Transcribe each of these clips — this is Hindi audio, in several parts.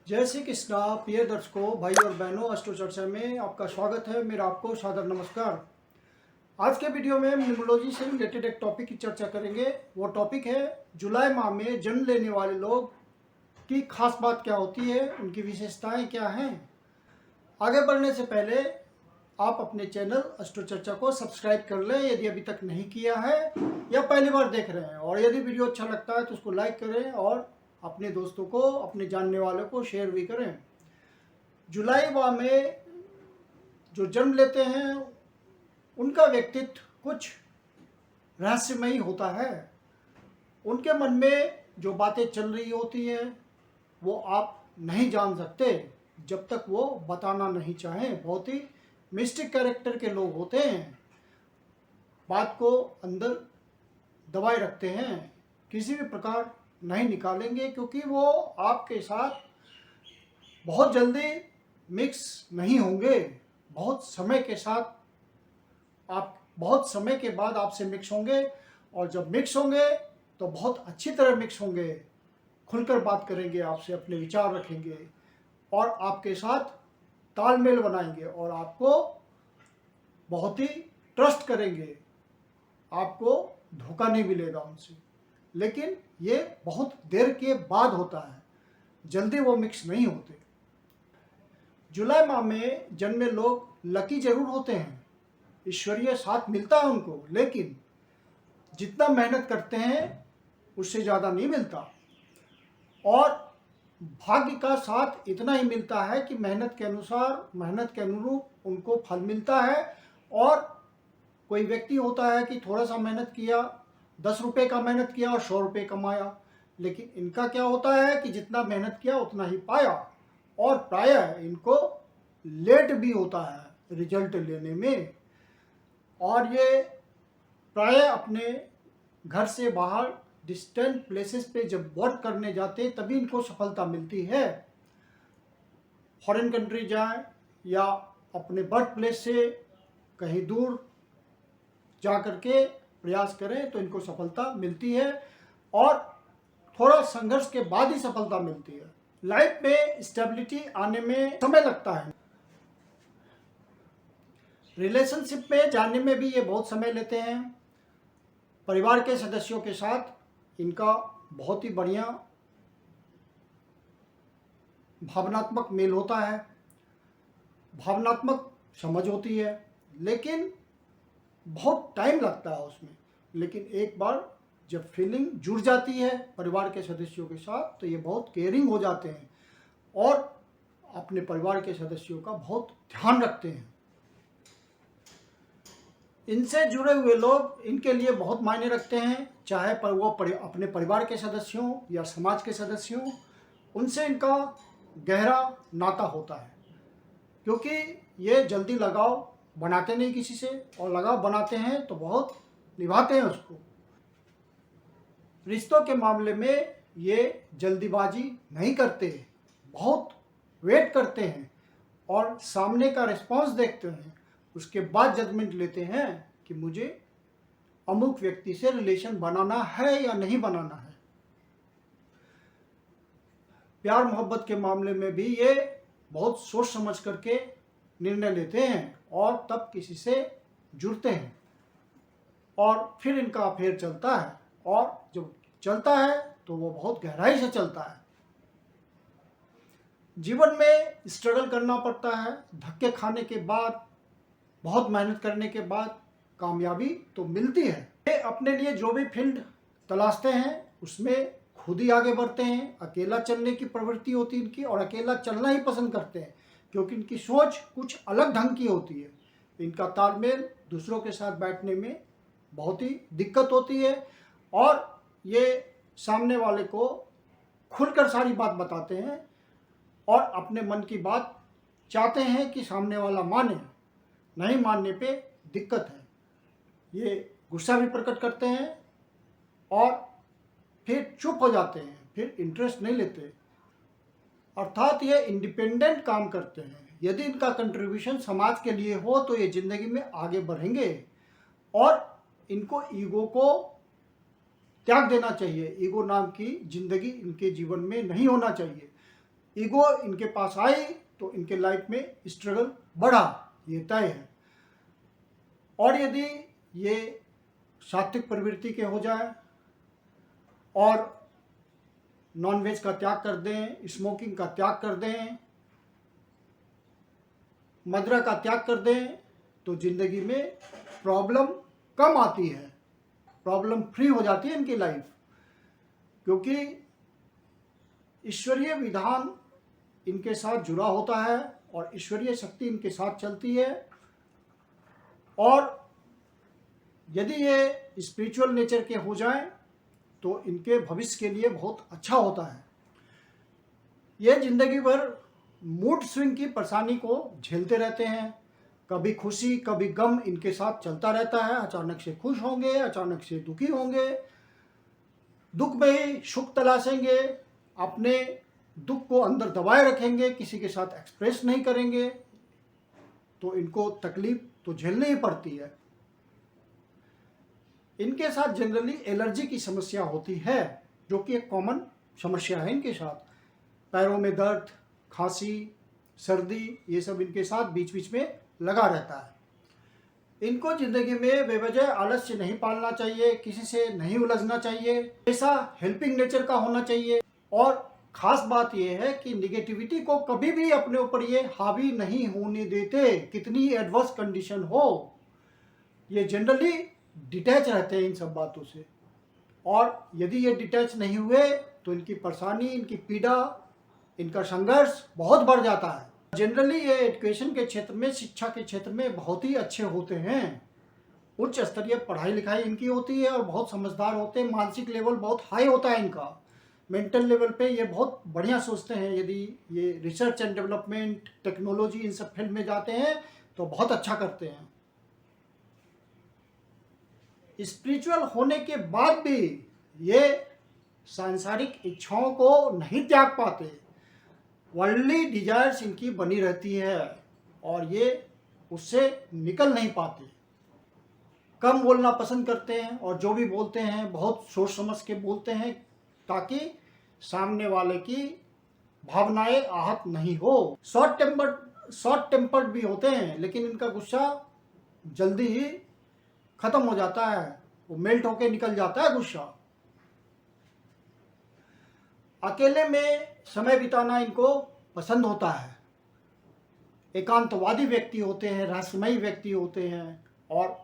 जय श्री कृष्णा। प्रिय दर्शकों, भाई और बहनों, अस्ट्रो चर्चा में आपका स्वागत है। मेरा आपको सादर नमस्कार। आज के वीडियो में न्यूमरोलॉजी से रिलेटेड एक टॉपिक की चर्चा करेंगे। वो टॉपिक है जुलाई माह में जन्म लेने वाले लोग की खास बात क्या होती है, उनकी विशेषताएं क्या हैं। आगे बढ़ने से पहले आप अपने चैनल अस्ट्रो चर्चा को सब्सक्राइब कर लें यदि अभी तक नहीं किया है या पहली बार देख रहे हैं, और यदि वीडियो अच्छा लगता है तो उसको लाइक करें और अपने दोस्तों को, अपने जानने वालों को शेयर भी करें। जुलाई माह में जो जन्म लेते हैं उनका व्यक्तित्व कुछ रहस्यमयी होता है। उनके मन में जो बातें चल रही होती हैं वो आप नहीं जान सकते जब तक वो बताना नहीं चाहें। बहुत ही मिस्टिक कैरेक्टर के लोग होते हैं, बात को अंदर दबाए रखते हैं, किसी भी प्रकार नहीं निकालेंगे, क्योंकि वो आपके साथ बहुत जल्दी मिक्स नहीं होंगे। बहुत समय के साथ बहुत समय के बाद आपसे मिक्स होंगे, और जब मिक्स होंगे तो बहुत अच्छी तरह मिक्स होंगे, खुलकर बात करेंगे आपसे, अपने विचार रखेंगे और आपके साथ तालमेल बनाएंगे और आपको बहुत ही ट्रस्ट करेंगे। आपको धोखा नहीं मिलेगा उनसे, लेकिन ये बहुत देर के बाद होता है, जल्दी वो मिक्स नहीं होते। जुलाई माह में जन्मे लोग लकी जरूर होते हैं, ईश्वरीय साथ मिलता है उनको, लेकिन जितना मेहनत करते हैं उससे ज़्यादा नहीं मिलता, और भाग्य का साथ इतना ही मिलता है कि मेहनत के अनुसार, मेहनत के अनुरूप उनको फल मिलता है। और कोई व्यक्ति होता है कि थोड़ा सा मेहनत किया, 10 रुपये का मेहनत किया और 100 रुपये कमाया, लेकिन इनका क्या होता है कि जितना मेहनत किया उतना ही पाया, और प्रायः इनको लेट भी होता है रिजल्ट लेने में। और ये प्रायः अपने घर से बाहर डिस्टेंट प्लेसेस पे जब वर्क करने जाते तभी इनको सफलता मिलती है। फॉरेन कंट्री जाएं या अपने बर्थ प्लेस से कहीं दूर जा कर के प्रयास करें तो इनको सफलता मिलती है, और थोड़ा संघर्ष के बाद ही सफलता मिलती है। लाइफ में स्टेबिलिटी आने में समय लगता है। रिलेशनशिप में जाने में भी ये बहुत समय लेते हैं। परिवार के सदस्यों के साथ इनका बहुत ही बढ़िया भावनात्मक मेल होता है, भावनात्मक समझ होती है, लेकिन बहुत टाइम लगता है उसमें। लेकिन एक बार जब फीलिंग जुड़ जाती है परिवार के सदस्यों के साथ तो ये बहुत केयरिंग हो जाते हैं और अपने परिवार के सदस्यों का बहुत ध्यान रखते हैं। इनसे जुड़े हुए लोग इनके लिए बहुत मायने रखते हैं, चाहे पर वो अपने परिवार के सदस्य हों या समाज के सदस्य हों। उनसे इनका गहरा नाता होता है, क्योंकि ये जल्दी लगाव बनाते नहीं किसी से, और लगाव बनाते हैं तो बहुत निभाते हैं उसको। रिश्तों के मामले में ये जल्दीबाजी नहीं करते, बहुत वेट करते हैं और सामने का रिस्पांस देखते हैं, उसके बाद जजमेंट लेते हैं कि मुझे अमुक व्यक्ति से रिलेशन बनाना है या नहीं बनाना है। प्यार मोहब्बत के मामले में भी ये बहुत सोच समझ करके निर्णय लेते हैं और तब किसी से जुड़ते हैं, और फिर इनका अफेयर चलता है, और जब चलता है तो वो बहुत गहराई से चलता है। जीवन में स्ट्रगल करना पड़ता है, धक्के खाने के बाद, बहुत मेहनत करने के बाद कामयाबी तो मिलती है। ये अपने लिए जो भी फील्ड तलाशते हैं उसमें खुद ही आगे बढ़ते हैं। अकेला चलने की प्रवृत्ति होती है इनकी, और अकेला चलना ही पसंद करते हैं, क्योंकि इनकी सोच कुछ अलग ढंग की होती है। इनका तालमेल दूसरों के साथ बैठने में बहुत ही दिक्कत होती है, और ये सामने वाले को खुलकर सारी बात बताते हैं और अपने मन की बात चाहते हैं कि सामने वाला माने। नहीं मानने पे दिक्कत है। ये गुस्सा भी प्रकट करते हैं और फिर चुप हो जाते हैं, फिर इंटरेस्ट नहीं लेते, अर्थात ये इंडिपेंडेंट काम करते हैं। यदि इनका कंट्रीब्यूशन समाज के लिए हो तो ये ज़िंदगी में आगे बढ़ेंगे, और इनको ईगो को त्याग देना चाहिए। ईगो नाम की जिंदगी इनके जीवन में नहीं होना चाहिए। ईगो इनके पास आई तो इनके लाइफ में स्ट्रगल बढ़ा, ये तय है। और यदि ये सात्विक प्रवृत्ति के हो जाए और नॉनवेज का त्याग कर दें, स्मोकिंग का त्याग कर दें, मदिरा का त्याग कर दें, तो जिंदगी में प्रॉब्लम कम आती है, प्रॉब्लम फ्री हो जाती है इनकी लाइफ। क्योंकि ईश्वरीय विधान इनके साथ जुड़ा होता है और ईश्वरीय शक्ति इनके साथ चलती है। और यदि ये स्पिरिचुअल नेचर के हो जाएं तो इनके भविष्य के लिए बहुत अच्छा होता है। ये जिंदगी भर मूड स्विंग की परेशानी को झेलते रहते हैं, कभी खुशी कभी गम इनके साथ चलता रहता है। अचानक से खुश होंगे, अचानक से दुखी होंगे, दुख में ही सुख तलाशेंगे, अपने दुख को अंदर दबाए रखेंगे, किसी के साथ एक्सप्रेस नहीं करेंगे, तो इनको तकलीफ तो झेलनी ही पड़ती है। इनके साथ जनरली एलर्जी की समस्या होती है, जो कि एक कॉमन समस्या है इनके साथ। पैरों में दर्द, खांसी, सर्दी, ये सब इनके साथ बीच बीच में लगा रहता है। इनको जिंदगी में बेवजह आलस्य नहीं पालना चाहिए, किसी से नहीं उलझना चाहिए, ऐसा हेल्पिंग नेचर का होना चाहिए। और खास बात यह है कि निगेटिविटी को कभी भी अपने ऊपर ये हावी नहीं होने देते, कितनी एडवर्स कंडीशन हो। ये जनरली डिटैच रहते हैं इन सब बातों से। और यदि ये डिटैच नहीं हुए तो इनकी परेशानी, इनकी पीड़ा, इनका संघर्ष बहुत बढ़ जाता है। जनरली ये एजुकेशन के क्षेत्र में, शिक्षा के क्षेत्र में बहुत ही अच्छे होते हैं, उच्च स्तरीय पढ़ाई लिखाई इनकी होती है और बहुत समझदार होते हैं। मानसिक लेवल बहुत हाई होता है इनका, मेंटल लेवल पे ये बहुत बढ़िया सोचते हैं। यदि ये रिसर्च एंड डेवलपमेंट, टेक्नोलॉजी, इन सब फील्ड में जाते हैं तो बहुत अच्छा करते हैं। स्पिरिचुअल होने के बाद भी ये सांसारिक इच्छाओं को नहीं त्याग पाते, वर्ल्डली डिजायर्स इनकी बनी रहती है और ये उससे निकल नहीं पाते। कम बोलना पसंद करते हैं और जो भी बोलते हैं बहुत सोच समझ के बोलते हैं, ताकि सामने वाले की भावनाएं आहत नहीं हो। शॉर्ट टेम्पर्ड भी होते हैं, लेकिन इनका गुस्सा जल्दी ही खत्म हो जाता है, वो मेल्ट होके निकल जाता है गुस्सा। अकेले में समय बिताना इनको पसंद होता है। एकांतवादी व्यक्ति होते हैं, रहस्यमयी व्यक्ति होते हैं और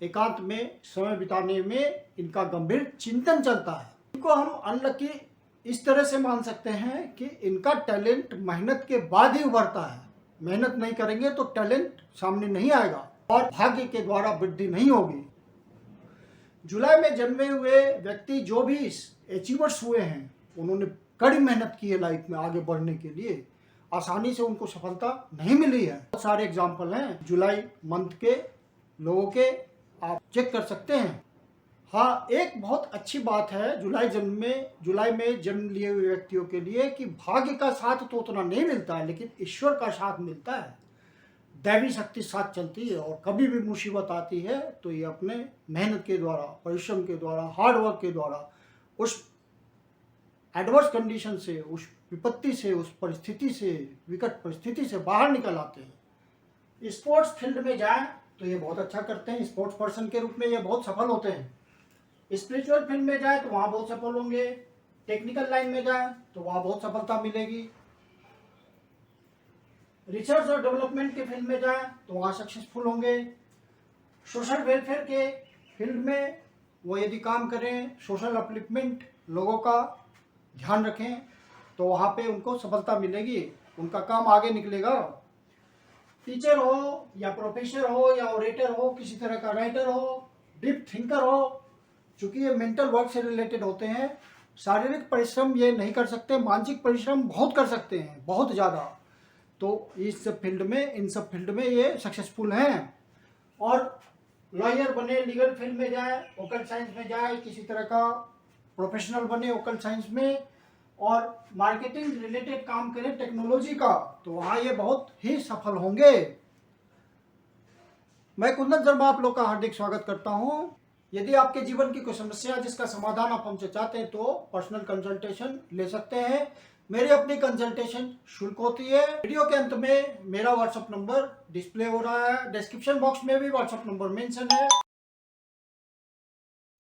एकांत में समय बिताने में इनका गंभीर चिंतन चलता है। इनको हम अनलकी इस तरह से मान सकते हैं कि इनका टैलेंट मेहनत के बाद ही उभरता है। मेहनत नहीं करेंगे तो टैलेंट सामने नहीं आएगा और भाग्य के द्वारा वृद्धि नहीं होगी। जुलाई में जन्मे हुए व्यक्ति जो भी अचीवर्स हुए हैं, उन्होंने कड़ी मेहनत की है लाइफ में आगे बढ़ने के लिए, आसानी से उनको सफलता नहीं मिली है। बहुत सारे एग्जाम्पल हैं जुलाई मंथ के लोगों के, आप चेक कर सकते हैं। हाँ, एक बहुत अच्छी बात है जुलाई में जन्म लिए हुए व्यक्तियों के लिए कि भाग्य का साथ तो उतना नहीं मिलता है, लेकिन ईश्वर का साथ मिलता है, दैवी शक्ति साथ चलती है। और कभी भी मुसीबत आती है तो ये अपने मेहनत के द्वारा, परिश्रम के द्वारा, हार्ड वर्क के द्वारा उस एडवर्स कंडीशन से, उस विपत्ति से, उस परिस्थिति से, विकट परिस्थिति से बाहर निकल आते हैं। स्पोर्ट्स फील्ड में जाएं तो ये बहुत अच्छा करते हैं, स्पोर्ट्स पर्सन के रूप में ये बहुत सफल होते हैं। स्पिरिचुअल फील्ड में जाए तो वहाँ बहुत सफल होंगे। टेक्निकल लाइन में जाए तो वहाँ बहुत सफलता मिलेगी। रिसर्च और डेवलपमेंट के फील्ड में जाए तो वहाँ सक्सेसफुल होंगे। सोशल वेलफेयर के फील्ड में वो यदि काम करें, सोशल अपलिफ्टमेंट, लोगों का ध्यान रखें, तो वहाँ पे उनको सफलता मिलेगी, उनका काम आगे निकलेगा। टीचर हो या प्रोफेसर हो या ऑरेटर हो, किसी तरह का राइटर हो, डीप थिंकर हो, चूँकि ये मेंटल वर्क से रिलेटेड होते हैं, शारीरिक परिश्रम ये नहीं कर सकते, मानसिक परिश्रम बहुत कर सकते हैं, बहुत ज़्यादा। तो इन सब फील्ड में ये सक्सेसफुल हैं। और लॉयर बने, लीगल फील्ड में जाए, ओकल्ट साइंस में जाए, किसी तरह का प्रोफेशनल बने ओकल्ट साइंस में, और मार्केटिंग रिलेटेड काम करें टेक्नोलॉजी का, तो वहाँ ये बहुत ही सफल होंगे। मैं कुंदन शर्मा आप लोग का हार्दिक स्वागत करता हूँ। यदि आपके जीवन की कोई समस्या जिसका समाधान आप हमसे चाहते हैं तो पर्सनल कंसल्टेशन ले सकते हैं। मेरी अपनी कंसल्टेशन शुल्क होती है। वीडियो के अंत में मेरा व्हाट्सएप नंबर डिस्प्ले हो रहा है, डिस्क्रिप्शन बॉक्स में भी व्हाट्सएप नंबर मेंशन है।